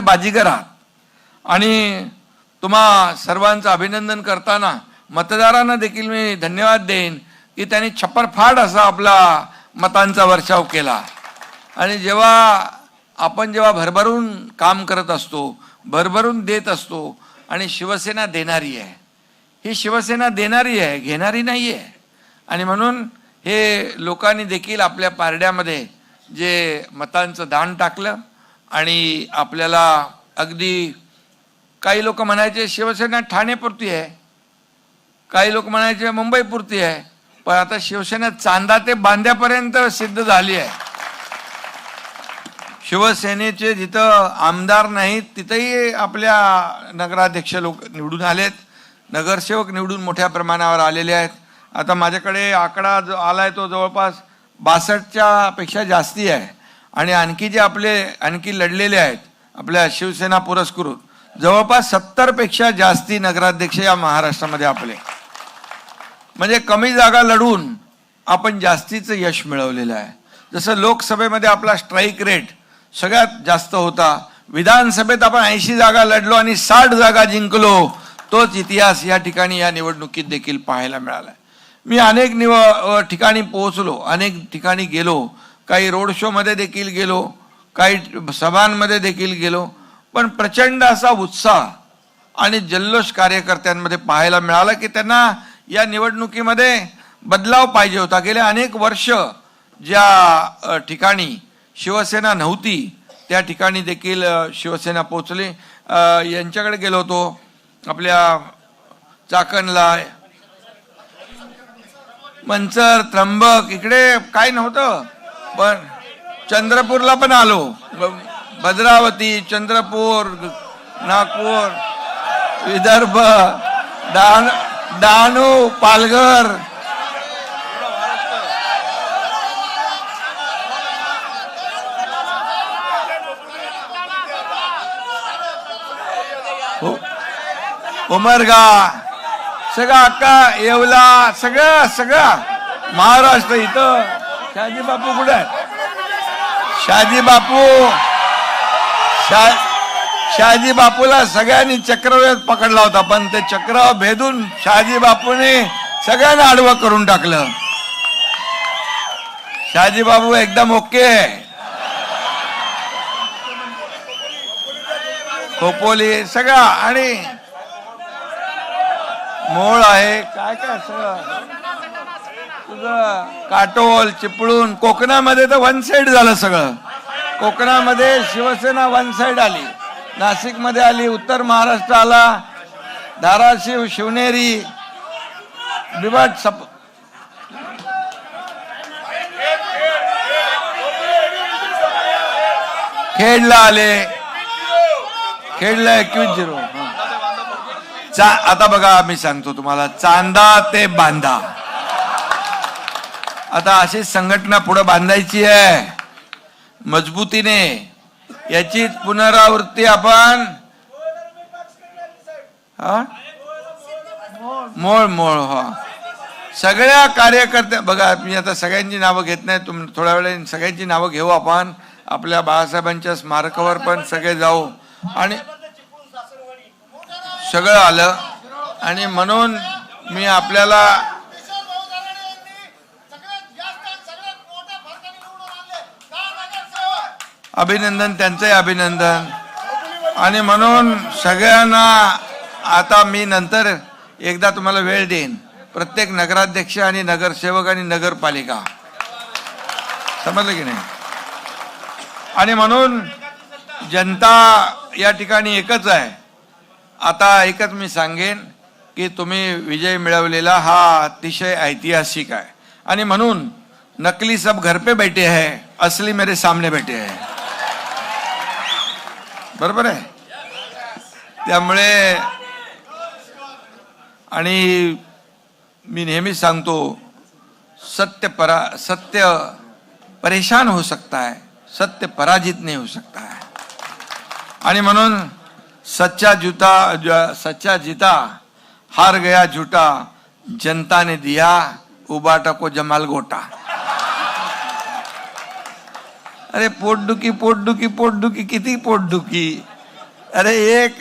बाजीगर आहात आणि तुम्हा सर्वांचं अभिनंदन करताना मतदारांना देखील मी धन्यवाद देईन की त्यांनी छप्परफाड असा आपला मतांचा वर्षाव केला। आणि आपण जेव्हा भरभरून काम करत असतो, भरभरून देत असतो आणि शिवसेना देणारी आहे, ही शिवसेना देणारी आहे, घेणारी नाही आहे। आणि म्हणून हे लोकांनी देखील आपल्या पारड्यामध्ये जे मतांचं दान टाकलं आणि आपल्याला अगदी काही लोक म्हणायचे शिवसेना ठाणेपुरती आहे, काही लोक म्हणायचे मुंबईपुरती आहे, पण आता शिवसेना चांदा ते बांद्यापर्यंत सिद्ध झाली आहे। शिवसेनेचे जिथं आमदार नाहीत तिथेही आपल्या नगराध्यक्ष लोक निवडून आलेत, नगरसेवक निवडून मोठ्या प्रमाणावर आलेले आहेत। आता माझ्याकडे आकडा जो आलाय तो जवळपास 62च्या पेक्षा जास्ती आहे। आणि आणखी जे आणखी लढलेले आहेत आपल्या शिवसेना पुरस्कृत जवळपास 70 पेक्षा जास्ती नगराध्यक्ष या महाराष्ट्रामध्ये आपले, म्हणजे कमी जागा लढून आपण जास्तीचं यश मिळवलेलं आहे। जसं लोकसभेमध्ये आपला स्ट्राईक रेट सगळ्यात जास्त होता, विधानसभेत आपण 80 जागा लढलो आणि 60 जागा जिंकलो, तोच इतिहास या ठिकाणी या निवडणुकीत देखील पाहायला मिळाला। मी अनेक ठिकाणी पोहोचलो, अनेक ठिकाणी गेलो, काही रोड शो मध्ये देखील गेलो, काही सभांमध्ये देखील गेलो, पण प्रचंड असा उत्साह आणि जल्लोष कार्यकर्त्यांमध्ये पाहायला मिळाला की त्यांना या निवडणुकीमध्ये बदलाव पाहिजे होता। गेले अनेक वर्ष ज्या ठिकाणी शिवसेना नव्हती त्या ठिकाणी देखील शिवसेना पोहोचली। यांच्याकडे गेलो होतो, आपल्या चाकणला, मंचर, त्र्यंबक, इकडे काय नव्हतं, पण चंद्रपूरला पण आलो, भद्रावती, चंद्रपूर, नागपूर, विदर्भ, डहाणू, पालघर, उमरगा, सगळं अक्का, येवला, सगळं महाराष्ट्र। इथं शहाजी बापू कुठे आहेत? शहाजी बापूला सगळ्यांनी चक्रव्यूहात पकडला होता, पण ते चक्र भेदून शहाजी बापूने सगळ्यांना आडवं करून टाकलं। शहाजी बापू एकदम ओके, खोपोली सगळं आणि मोळ आहे, काय सगळं तुझं काटोल, चिपळूण, कोकणामध्ये तर वन साइड झालं सगळं। कोकणामध्ये शिवसेना वन साइड आली, नाशिक मध्ये आली, उत्तर महाराष्ट्र आला, धाराशिव, शिवनेरी, बिबट, खेडला आले, खेडला 21-0। आता बघा मी सांगतो तुम्हाला, चांदा ते बांधा, आता अशी संघटना पुढे बांधायची आहे मजबूतीने। याची पुनरावृत्ती आपण मोळ सगळ्या कार्यकर्त्या, बघा मी आता सगळ्यांची नावं घेत नाही, थोड्या वेळाने सगळ्यांची नावं घेऊ आपण, आपल्या बाळासाहेबांच्या स्मारकावर पण सगळे जाऊ आणि सगळं आलं। आणि म्हणून मी आपल्याला अभिनंदन, त्यांचंही अभिनंदन। आणि म्हणून सगळ्यांना आता मी नंतर एकदा तुम्हाला वेळ देईन, प्रत्येक नगराध्यक्ष आणि नगरसेवक आणि नगरपालिका, समजलं की नाही? आणि म्हणून जनता या ठिकाणी एकच आहे। आता एकच मी सांगेन की तुम्ही विजय मिळवलेला हा अतिशय ऐतिहासिक आहे। आणि म्हणून नकली सब घर पे बैठे हैं, असली मेरे सामने बैठे हैं, बरोबर आहे? त्यामुळे आणि मी नेहमी सांगतो, सत्य परेशान हो सकता है, सत्य पराजित नहीं हो सकता है। आणि म्हणून सच्चा जीता, हार गया झूठा, जनता ने दिया उबाटा को जमाल गोटा। अरे पोटदुखी किती पोटदुखी, अरे एक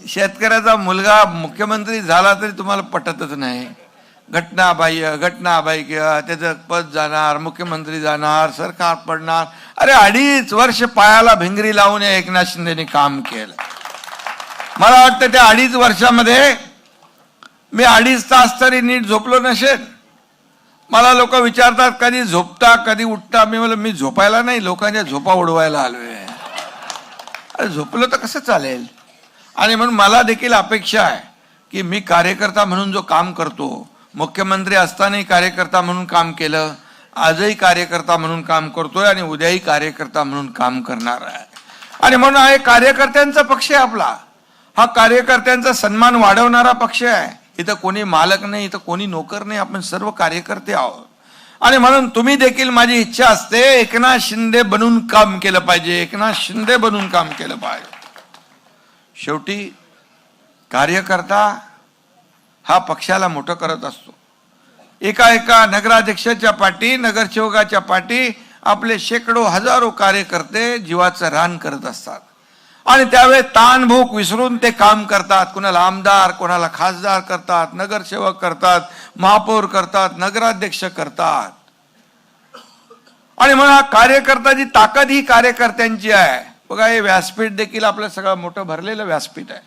शेतकऱ्याचा मुलगा मुख्यमंत्री झाला तरी तुम्हाला पटतच नाही. घटनाबाह्य किंवा त्याचं पद जाणार, मुख्यमंत्री जाणार, सरकार पडणार. अरे 2.5 वर्ष पायाला भिंगरी लावून एकनाथ शिंदेने काम केलं. मला वाटतं त्या 2.5 वर्षामध्ये मी 2.5 तास तरी नीट झोपलो नसेल. मला लोक विचारतात कधी झोपता कधी उठता. मी झोपायला नाही, लोकांच्या झोपा उडवायला आलोय. अरे झोपलो तर कसं चालेल. आणि म्हणून मला देखील अपेक्षा आहे की मी कार्यकर्ता म्हणून जो काम करतो, मुख्यमंत्री असतानाही कार्यकर्ता म्हणून काम केलं, आजही कार्यकर्ता म्हणून काम करतोय आणि उद्याही कार्यकर्ता म्हणून काम करणार आहे. आणि म्हणून हा एक कार्यकर्त्यांचा पक्ष आहे आपला. हा कार्यकर्त्यांचा सन्मान वाढवणारा पक्ष आहे. इथं कोणी मालक नाही, इथं कोणी नोकर नाही, आपण सर्व कार्यकर्ते आहोत. आणि म्हणून तुम्ही देखील, माझी इच्छा असते एकनाथ शिंदे बनून काम केलं पाहिजे, एकनाथ शिंदे बनून काम केलं पाहिजे. शेवटी कार्यकर्ता हा पक्षाला मोठं करत असतो. एका नगराध्यक्षाच्या पाठी, नगरसेवकाच्या पाठी आपले शेकडो हजारो कार्यकर्ते जीवाचं रान करत असतात. आणि त्यावेळेस ताणभूक विसरून ते काम करतात. कोणाला आमदार, कोणाला खासदार करतात, नगरसेवक करतात, महापौर करतात, नगराध्यक्ष करतात. आणि म्हणून हा कार्यकर्त्याची ताकद ही कार्यकर्त्यांची आहे. बघा, हे व्यासपीठ देखील आपलं सगळं मोठं भरलेलं व्यासपीठ आहे.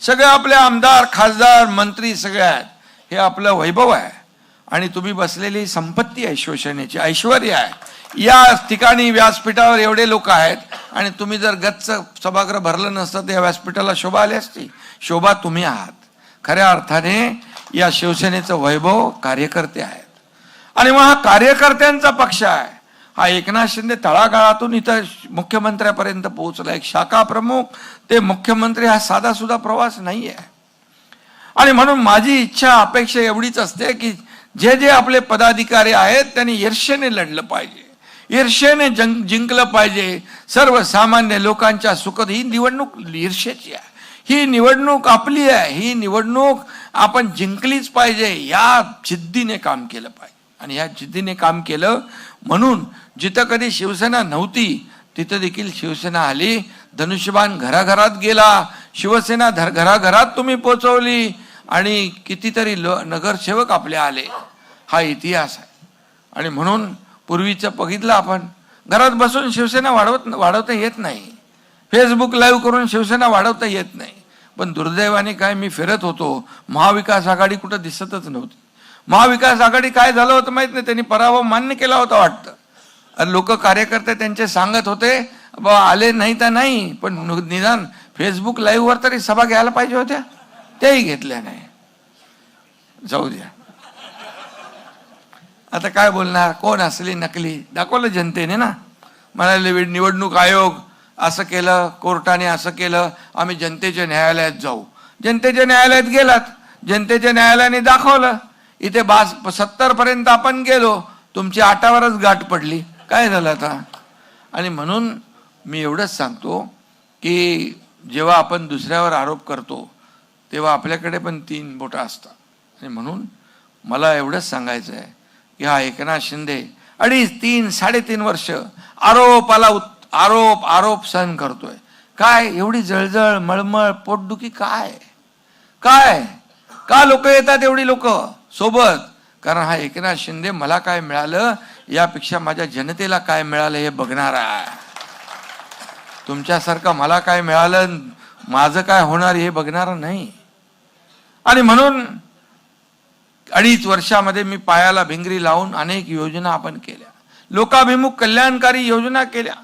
सगळे आपले आमदार, खासदार, मंत्री सगळे आहेत. हे आपलं वैभव आहे. आणि तुम्ही बसलेली संपत्ती आहे, शिवसेनेची ऐश्वर्य आहे. या ठिकाणी व्यासपीठावर एवढे लोक आहेत आणि तुम्ही जर गच्च सभागृह भरलं नसतं तर या व्यासपीठाला शोभा आली असती. शोभा तुम्ही आहात. खऱ्या अर्थाने या शिवसेनेचं वैभव कार्यकर्ते आहेत. आणि मग हा कार्यकर्त्यांचा पक्ष आहे. हा एकनाथ शिंदे तळागाळातून इथं मुख्यमंत्र्यापर्यंत पोहोचला. एक शाखा प्रमुख ते मुख्यमंत्री हा साधा सुद्धा प्रवास नाही आहे. आणि म्हणून माझी इच्छा अपेक्षा एवढीच असते की जे आपले पदाधिकारी आहेत त्यांनी ईर्ष्येने लढलं पाहिजे, ईर्ष्येने जिंकलं पाहिजे. सर्वसामान्य लोकांच्या सुखद ही निवडणूक ईर्ष्येची आहे. ही निवडणूक आपली आहे. ही निवडणूक आपण जिंकलीच पाहिजे. या जिद्दीने काम केलं पाहिजे. आणि या जिद्दीने काम केलं म्हणून जिथं कधी शिवसेना नव्हती तिथं देखील शिवसेना आली. धनुष्यबाण घराघरात गेला. शिवसेना घराघरात तुम्ही पोचवली. आणि कितीतरी नगरसेवक आपले आले. हा इतिहास आहे. आणि म्हणून पूर्वीचं बघितलं आपण, घरात बसून शिवसेना वाढवता येत नाही. फेसबुक लाईव्ह करून शिवसेना वाढवता येत नाही. पण दुर्दैवाने काय, मी फिरत होतो, महाविकास आघाडी कुठं दिसतच नव्हती. महाविकास आघाडी काय झालं होतं माहित नाही. त्यांनी पराभव मान्य केला होता वाटतं. लोक कार्यकर्ते त्यांचे सांगत होते बा आले नाही तर नाही, पण निदान फेसबुक लाईव्हवर तरी सभा घ्यायला पाहिजे होत्या. तेही घेतल्या नाही. जाऊ द्या, आता काय बोलणार. कोण असली नकली दाखवलं जनतेने ना. म्हणाले निवडणूक आयोग असं केलं, कोर्टाने असं केलं, आम्ही जनतेच्या न्यायालयात जाऊ. जनतेच्या न्यायालयात गेलात, जनतेच्या न्यायालयाने दाखवलं. इथे 70 पर्यंत आपण गेलो, तुमची 8वरच गाठ पडली. काय झालं आता. आणि म्हणून मी एवढंच सांगतो की जेव्हा आपण दुसऱ्यावर आरोप करतो तेव्हा आपल्याकडे पण 3 बोटं असतात. आणि म्हणून मला एवढंच सांगायचं आहे की हा एकनाथ शिंदे 2.5, 3, 3.5 वर्ष आरोपाला आरोप सहन करतोय. काय एवढी जळजळ, मळमळ, पोटदुखी काय काय का लोक येतात एवढी लोक सोबत. कारण हा एकनाथ शिंदे मला काय मिळालं यापेक्षा माझ्या जनतेला काय मिळालं हे बघणार आहे. तुमच्यासारखं मला काय मिळालं, माझं काय होणार हे बघणार नाही. आणि म्हणून 2.5 वर्षामध्ये मी पायाला भिंगरी लावून अनेक योजना आपण केल्या. लोकाभिमुख कल्याणकारी योजना केल्या.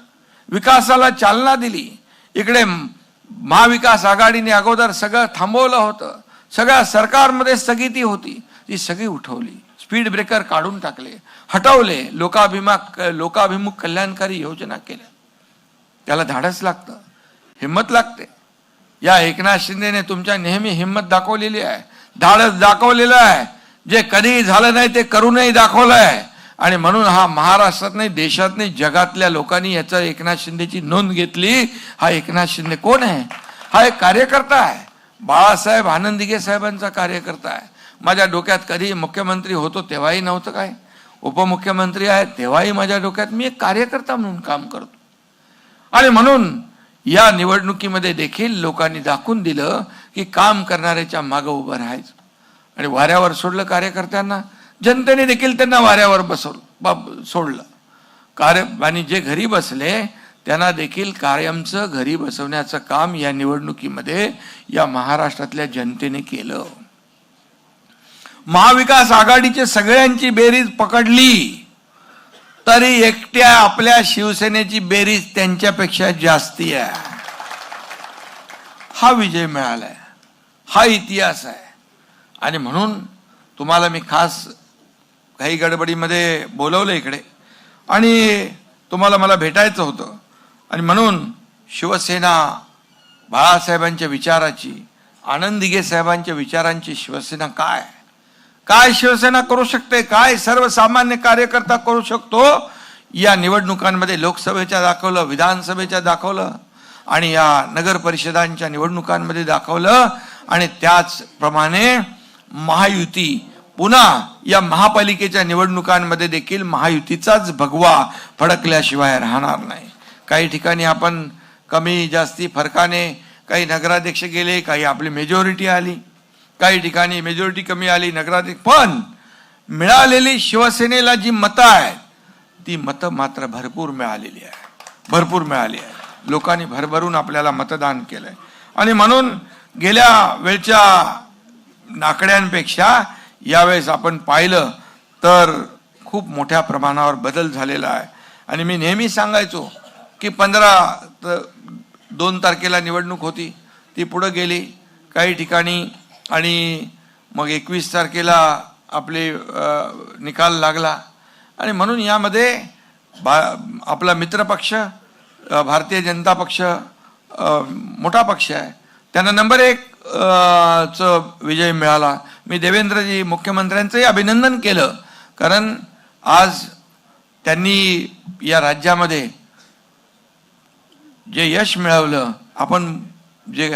विकासाला चालना दिली. इकडे महाविकास आघाडीने अगोदर सगळं थांबवलं होतं. सगळ्या सरकारमध्ये स्थगिती होती, ती सगळी उठवली. स्पीड ब्रेकर काढून टाकले, हटवले. लोकाभिमुख कल्याणकारी योजना केल्या. त्याला धाडस लागतं, हिंमत लागते. या एकनाथ शिंदेने तुमच्या नेहमी हिंमत दाखवलेली आहे, धाडस दाखवलेलं आहे. जे कधीही झालं नाही ते करूनही दाखवलं आहे. आणि म्हणून हा महाराष्ट्रात नाही, देशात नाही, जगातल्या लोकांनी याचा एकनाथ शिंदेची नोंद घेतली. हा एकनाथ शिंदे कोण आहे. हा एक कार्यकर्ता आहे. बाळासाहेब आनंदिगे साहेबांचा कार्यकर्ता आहे. माझ्या डोक्यात कधी मुख्यमंत्री होतो तेव्हाही नव्हतं काय, उपमुख्यमंत्री आहे तेव्हाही माझ्या डोक्यात मी एक कार्यकर्ता म्हणून काम करतो. आणि म्हणून या निवडणुकीमध्ये देखील लोकांनी दाखवून दिलं की काम करणाऱ्याच्या मागं उभं राहायचं. आणि वाऱ्यावर सोडलं कार्यकर्त्यांना, जनतेने देखील त्यांना वाऱ्यावर सोडलं. आणि जे घरी बसले त्यांना देखील कायमचं घरी बसवण्याचं काम या निवडणुकीमध्ये या महाराष्ट्रातल्या जनतेने केलं. महाविकास आघाडीचे सगळ्यांची बेरीज पकडली तरी एकट्या आपल्या शिवसेनेची बेरीज त्यांच्यापेक्षा जास्ती आहे. हा विजय मिळालाय, हा इतिहास आहे. आणि म्हणून तुम्हाला मी खास काही गडबडीमध्ये बोलवलं इकडे आणि तुम्हाला मला भेटायचं होतं. आणि म्हणून शिवसेना बाळासाहेबांच्या विचाराची, आनंद दिघे साहेबांच्या विचारांची शिवसेना काय शिवसेना करू शकते, काय सर्वसामान्य कार्यकर्ता करू शकतो, या निवडणुकांमध्ये लोकसभेच्या दाखवलं, विधानसभेच्या दाखवलं आणि या नगर परिषदांच्या निवडणुकांमध्ये दाखवलं. आणि त्याचप्रमाणे महायुती पुन्हा या महापालिकेच्या निवडणुकांमध्ये देखील महायुतीचाच भगवा फडकल्याशिवाय राहणार नाही. काही ठिकाणी आपण कमी जास्ती फरकाने काही नगराध्यक्ष गेले, काही आपली मेजॉरिटी आली, काही ठिकाणी मेजॉरिटी कमी आली, नगराध्यक्ष. पण मिळालेली शिवसेनेला जी मतं आहेत ती मतं मात्र भरपूर मिळालेली आहे. लोकांनी भरभरून आपल्याला मतदान केलंय. आणि म्हणून गेल्या वेळच्या आकड्यांपेक्षा यावेळेस आपण पाहिलं तर खूप मोठ्या प्रमाणावर बदल झालेला आहे. आणि मी नेहमी सांगायचो की 2 तारखेला निवडणूक होती, ती पुढे गेली काही ठिकाणी आणि मग 21 तारखेला आपले निकाल लागला. आणि म्हणून यामध्ये आपला मित्रपक्ष भारतीय जनता पक्ष मोठा पक्ष आहे, त्यांना नंबर 1 चा विजय मिळाला. मी देवेंद्रजी मुख्यमंत्र्यांचंही अभिनंदन केलं, कारण आज त्यांनी या राज्यामध्ये जे यश मिळवलं, आपण जे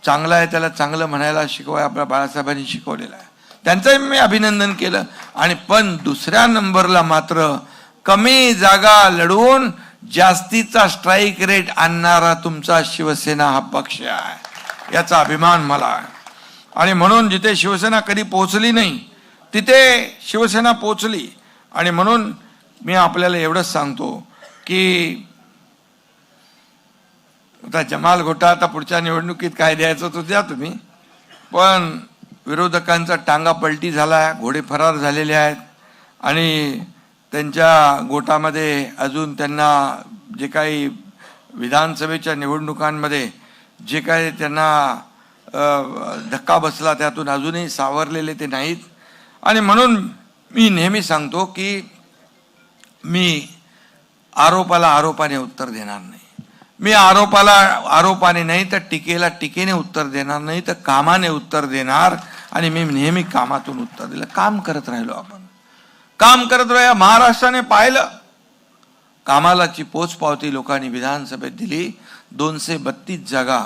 चांगलं आहे त्याला चांगलं म्हणायला शिकवाय आपल्या बाळासाहेबांनी शिकवलेलं आहे, त्यांचंही मी अभिनंदन केलं. आणि पण दुसऱ्या नंबरला मात्र कमी जागा लढवून जास्तीचा स्ट्राईक रेट आणणारा तुमचा शिवसेना हा पक्ष आहे, याचा अभिमान मला आहे. आणि म्हणून जिथे शिवसेना कधी पोहोचली नाही तिथे शिवसेना पोहोचली. आणि म्हणून मी आपल्याला एवढंच सांगतो की आता जमाल घोटा, आता पुढच्या निवडणुकीत काय द्यायचं तो द्या तुम्ही, पण विरोधकांचा टांगा पलटी झाला, घोडे फरार झालेले आहेत. आणि त्यांच्या गोटामध्ये अजून त्यांना जे काही विधानसभेच्या निवडणुकांमध्ये जे काही त्यांना धक्का बसला त्यातून अजूनही सावरलेले ते नाहीत. आणि म्हणून मी नेहमी सांगतो की मी आरोपाला आरोपाने उत्तर देणार नाही, मी आरोपाला आरोपाने नाही तर टीकेला टीकेने उत्तर देणार नाही, तर कामाने उत्तर देणार. आणि मी नेहमी कामातून उत्तर दिलं, काम करत राहिलो, आपण काम करत राहिलो. महाराष्ट्राने पाहिलं, कामालाची पोचपावती लोकांनी विधानसभेत दिली, 232 जागा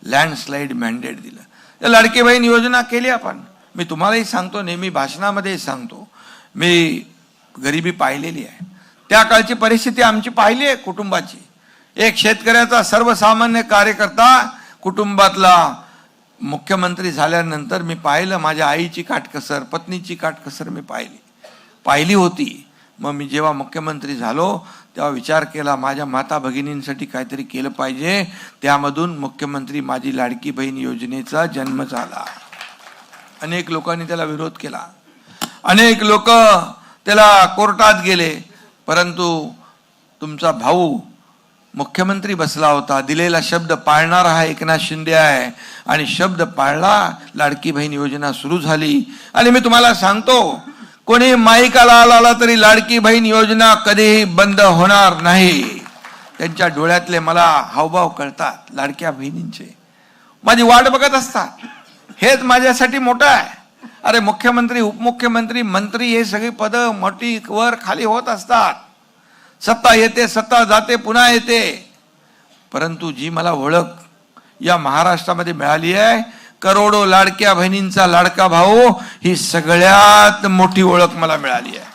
लँडस्लाईड मॅन्डेट दिलं. लाडकी बहीण योजना केली आपण. मी तुम्हालाही सांगतो, नेहमी भाषणामध्ये सांगतो, मी गरिबी पाहिलेली आहे, त्या काळची परिस्थिती आमची पाहिली आहे कुटुंबाची. एक शेतकऱ्याचा सर्वसामान्य कार्यकर्ता कुटुंबातला मुख्यमंत्री झाल्यानंतर मी पाहिलं, माझ्या आईची काटकसर, पत्नीची काटकसर मी पाहिली होती. मग मी जेव्हा मुख्यमंत्री झालो तेव्हा विचार केला, माझ्या माता भगिनींसाठी काहीतरी केलं पाहिजे. त्यामधून मुख्यमंत्री माझी लाडकी बहीण योजनेचा जन्म झाला. अनेक लोकांनी त्याला विरोध केला, अनेक लोक त्याला कोर्टात गेले, परंतु तुमचा भाऊ मुख्यमंत्री बसला होता, दिलेला शब्द पाळणारा हा एकनाथ शिंदे आहे आणि शब्द पाळला, लाडकी बहीण योजना सुरू झाली. आणि मी तुम्हाला सांगतो, कोणी माईकाला आला तरी लाडकी बहीण योजना कधीही बंद होणार नाही. त्यांच्या डोळ्यातले मला हावभाव कळतात, लाडक्या बहिणींचे माझी वाट बघत असतात. हेच माझ्यासाठी मोठं आहे. अरे मुख्यमंत्री, उपमुख्यमंत्री, मंत्री हे सगळी पदं मोठी वर खाली होत असतात, सत्ता येते, सत्ता जाते, पुन्हा येते. परंतु जी मला ओळख या महाराष्ट्रामध्ये मिळाली आहे, करोडो लाडक्या बहिणींचा लाडका भाऊ, ही सगळ्यात मोठी ओळख मला मिळाली आहे.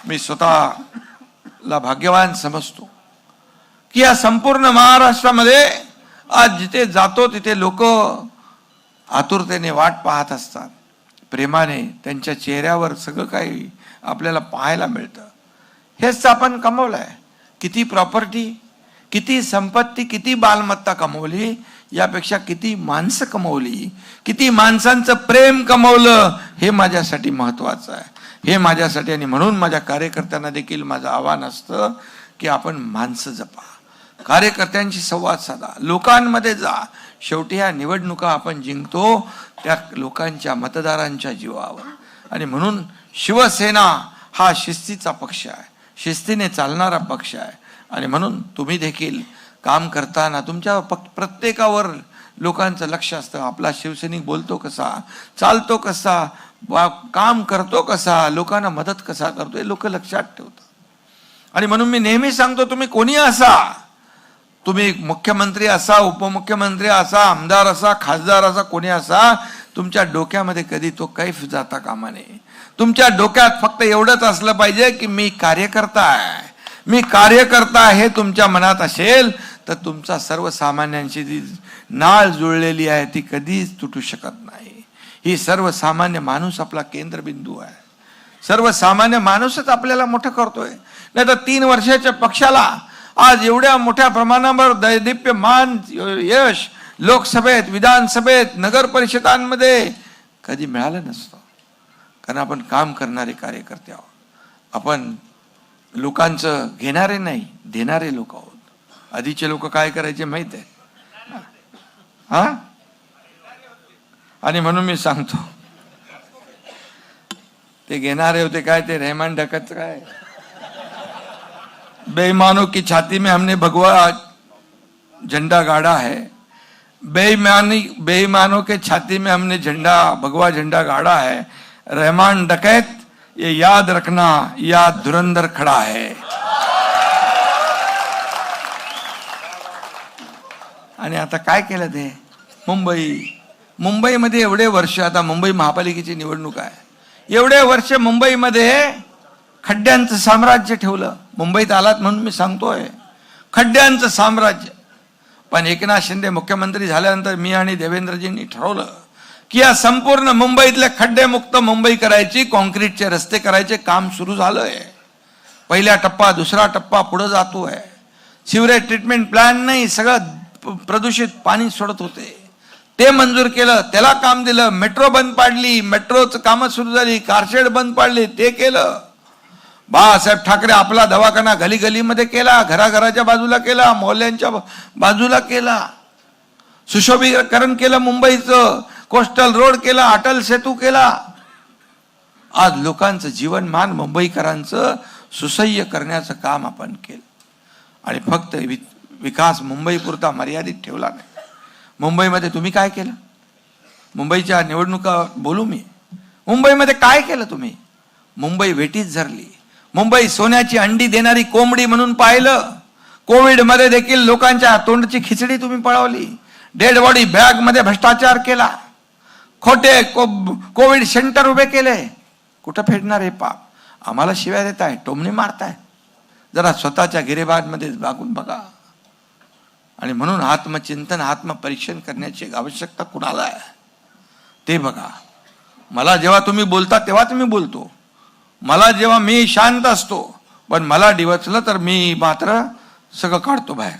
मी स्वतःला भाग्यवान समजतो की या संपूर्ण महाराष्ट्रामध्ये आज जिथे जातो तिथे लोक आतुरतेने वाट पाहत असतात, प्रेमाने त्यांच्या चेहऱ्यावर सगळं काही आपल्याला पाहायला मिळतं. हेच आपण कमवलंय. किती प्रॉपर्टी, किती संपत्ती, किती मालमत्ता कमवली, यापेक्षा किती माणसं कमवली, किती माणसांचं प्रेम कमवलं, हे माझ्यासाठी महत्वाचं आहे. हे माझ्यासाठी, आणि म्हणून माझ्या कार्यकर्त्यांना देखील माझं आव्हान असतं की आपण माणसं जपा, कार्यकर्त्यांशी संवाद साधा, लोकांमध्ये जा. शेवटी ह्या निवडणुका आपण जिंकतो त्या लोकांच्या, मतदारांच्या जीवावर. आणि म्हणून शिवसेना हा शिस्तीचा पक्ष आहे, शिस्तीने चालणारा पक्ष आहे. आणि म्हणून तुम्ही देखील काम करताना तुमच्या प्रत्येकावर लोकांचं लक्ष असतं. आपला शिवसैनिक बोलतो कसा, चालतो कसा, काम करतो कसा, लोकांना मदत कसा करतो, हे लोक लक्षात ठेवतात. आणि म्हणून मी नेहमी सांगतो, तुम्ही कोणी असा, तुम्ही मुख्यमंत्री असा, उपमुख्यमंत्री असा, आमदार असा, खासदार असा, कोणी असा, तुमच्या डोक्यामध्ये कधी तो कैफ जाता कामा नये. तुमच्या डोक्यात फक्त एवढंच असलं पाहिजे की मी कार्यकर्ता आहे, मी कार्यकर्ता हे तुमच्या मनात असेल तर तुमचा सर्वसामान्यांशी जी नाळ जुळलेली आहे ती कधीच तुटू शकत नाही. ही सर्वसामान्य माणूस आपला केंद्रबिंदू आहे. सर्वसामान्य माणूसच आपल्याला मोठं करतोय. नाही तर 3 वर्षाच्या पक्षाला आज एवढ्या मोठ्या प्रमाणावर दैदिप्यमान यश लोकसभेत, विधानसभेत, नगर परिषदांमध्ये कधी मिळालं नसतं. कारण आपण काम करणारे कार्यकर्ते आहोत. आपण लोकांचं घेणारे नाही, देणारे लोक आहोत. आधीचे लोक काय करायचे माहित आहे हा? आणि म्हणून मी सांगतो, ते घेणारे होते काय, ते रहमान डकत काय, बेईमानों की छाती में हमने भगवा झंडा गाड़ा है, बेईमानों के छाती में हमने भगवा झंडा गाड़ा है, रहमान डकैत ये याद रखना, याद धुरंधर खड़ा है. आणि आता काय केलं ते मुंबईमध्ये एवढे वर्ष, आता मुंबई महापालिकेची निवडणूक आहे, एवढे वर्ष मुंबईमध्ये खड्ड्यांचं साम्राज्य ठेवलं. मुंबईत आलात म्हणून मी सांगतोय, खड्ड्यांचं साम्राज्य. पण एकनाथ शिंदे मुख्यमंत्री झाल्यानंतर मी आणि देवेंद्रजींनी ठरवलं की या संपूर्ण मुंबईतले खड्डे मुक्त मुंबई करायची, कॉन्क्रीटचे रस्ते करायचे काम सुरू झालंय. पहिला टप्पा, दुसरा टप्पा पुढे जातोय. सिवरेज ट्रीटमेंट प्लॅन नाही, सगळं प्रदूषित पाणी सोडत होते, ते मंजूर केलं, त्याला काम दिलं. मेट्रो बंद पाडली, मेट्रोचं कामं सुरू झाली. कारशेड बंद पाडली, ते केलं. बाळासाहेब ठाकरे आपला दवाखाना गली गलीमध्ये केला, घराघराच्या बाजूला केला, मोहल्ल्यांच्या बाजूला केला. सुशोभीकरण केलं मुंबईचं, कोस्टल रोड केला, अटल सेतू केला. आज लोकांचं जीवनमान मुंबईकरांचं सुसह्य करण्याचं काम आपण केलं. आणि फक्त विकास मुंबईपुरता मर्यादित ठेवला नाही. मुंबईमध्ये तुम्ही काय केलं? मुंबईच्या निवडणुका बोलू मी. मुंबईमध्ये काय केलं तुम्ही? मुंबई वेटीच धरली. मुंबई सोन्याची अंडी देणारी कोंबडी म्हणून पाहिलं. कोविड मध्ये देखील लोकांच्या तोंडची खिचडी तुम्ही पळवली. डेड बॉडी बॅग मध्ये भ्रष्टाचार केला. खोटे कोविड सेंटर उभे केले. कुठं फेडणार हे पाप? आम्हाला शिव्या देत आहे, टोमणी मारताय. जरा स्वतःच्या गिरेबाजमध्ये वागून बघा. आणि म्हणून आत्मचिंतन, आत्मपरीक्षण करण्याची आवश्यकता कुणाला आहे ते बघा. मला जेव्हा तुम्ही बोलता तेव्हा तुम्ही बोलतो, मला जेव्हा मी शांत असतो, पण मला डिवचलं तर मी मात्र सगळं काढतो बाहेर.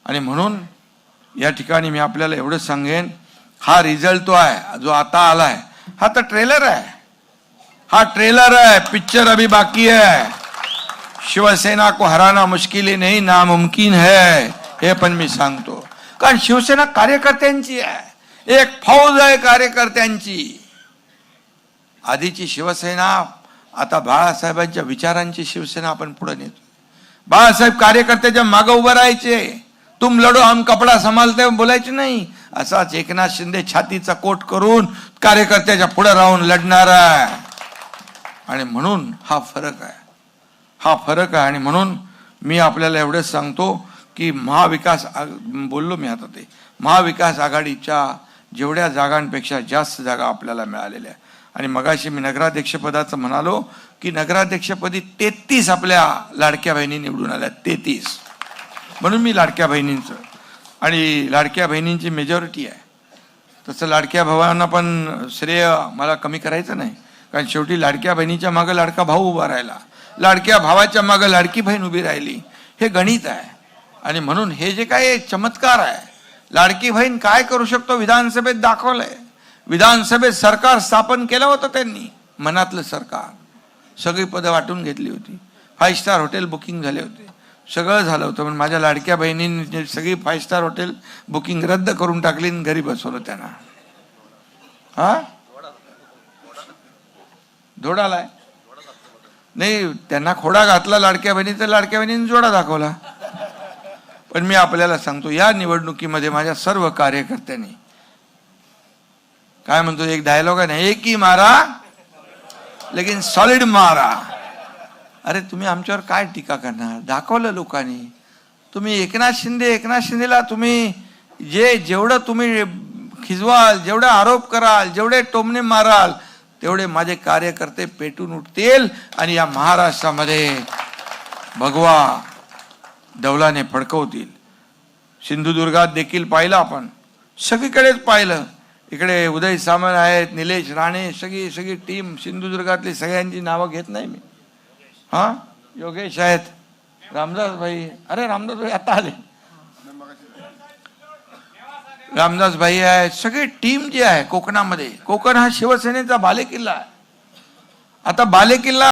आणि म्हणून या ठिकाणी मी आपल्याला एवढंच सांगेन, हा रिझल्ट तो आहे जो आता आलाय, हा तर ट्रेलर आहे. हा ट्रेलर है, पिक्चर अभी बाकी है. शिवसेना को हराना मुश्किल ही नहीं, नामुमकिन है, हे पण मी सांगतो. कारण शिवसेना कार्यकर्त्यांची आहे, एक फौज आहे कार्यकर्त्यांची. आधीची शिवसेना, आता बाळासाहेबांच्या विचारांची शिवसेना आपण पुढे नेतो. बाळासाहेब कार्यकर्त्याच्या मागे उभं राहायचे. तुम लढो हम कपडा संभालते बोलायचे नाही. असाच एकनाथ शिंदे छातीचा कोट करून कार्यकर्त्याच्या पुढे राहून लढणार आहे. आणि म्हणून हा फरक आहे, हा फरक आहे. आणि म्हणून मी आपल्याला एवढंच सांगतो की महाविकास, बोललो मी आता, ते महाविकास आघाडीच्या जेवढ्या जागांपेक्षा जास्त जागा आपल्याला मिळालेल्या. आणि मगाशी मी नगराध्यक्षपदाचं म्हणालो की नगराध्यक्षपदी 33 आपल्या लाडक्या बहिणी निवडून आल्या, 33. म्हणून मी लाडक्या बहिणींचं आणि लाडक्या बहिणींची मेजॉरिटी आहे. तसं लाडक्या भावांना पण श्रेय मला कमी करायचं नाही, कारण शेवटी लाडक्या बहिणीच्या मागं लाडका भाऊ उभा राहिला, लाडक्या भावाच्या मागं लाडकी बहीण उभी राहिली. हे गणित आहे. आणि म्हणून हे जे काय चमत्कार आहे, लाडकी बहीण काय करू शकतो विधानसभेत दाखवलंय. विधानसभेत सरकार स्थापन केलं होतं त्यांनी, मनातलं सरकार. सगळी पदं वाटून घेतली होती, 5 स्टार हॉटेल बुकिंग झाले होते, सगळं झालं होतं. पण माझ्या लाडक्या बहिणींनी सगळी 5 स्टार हॉटेल बुकिंग रद्द करून टाकली आणि घरी बसवलं त्यांना. हा धोडालाय नाही, त्यांना खोडा घातला लाडक्या बहिणी, तर लाडक्या बहिणींनी जोडा दाखवला. पण मी आपल्याला सांगतो, या निवडणुकीमध्ये माझ्या सर्व कार्यकर्त्यांनी काय म्हणतो, एक डायलॉग आहे ना, एक ही मारा लेकिन सॉलिड मारा. अरे तुम्ही आमच्यावर काय टीका करणार, दाखवलं लोकांनी. तुम्ही एकनाथ शिंदेला तुम्ही जेवढं तुम्ही खिजवाल, जेवढे आरोप कराल, जेवढे टोमणे माराल, तेवढे माझे कार्यकर्ते पेटून उठतील आणि या महाराष्ट्रामध्ये भगवा डौलाने फडकवतील. सिंधुदुर्गात देखील पाहिलं आपण, सगळीकडेच पाहिलं. इकडे उदय सामंत आहेत, निलेश राणे, सगळी टीम सिंधुदुर्गातली, सगळ्यांची नावं घेत नाही मी. हां योगेश आहेत, रामदास भाई, अरे रामदास भाई आता आले, रामदास भाई आहेत, सगळी टीम जी आहे कोकणामध्ये. कोकण हा शिवसेनेचा बालेकिल्ला आहे. आता बालेकिल्ला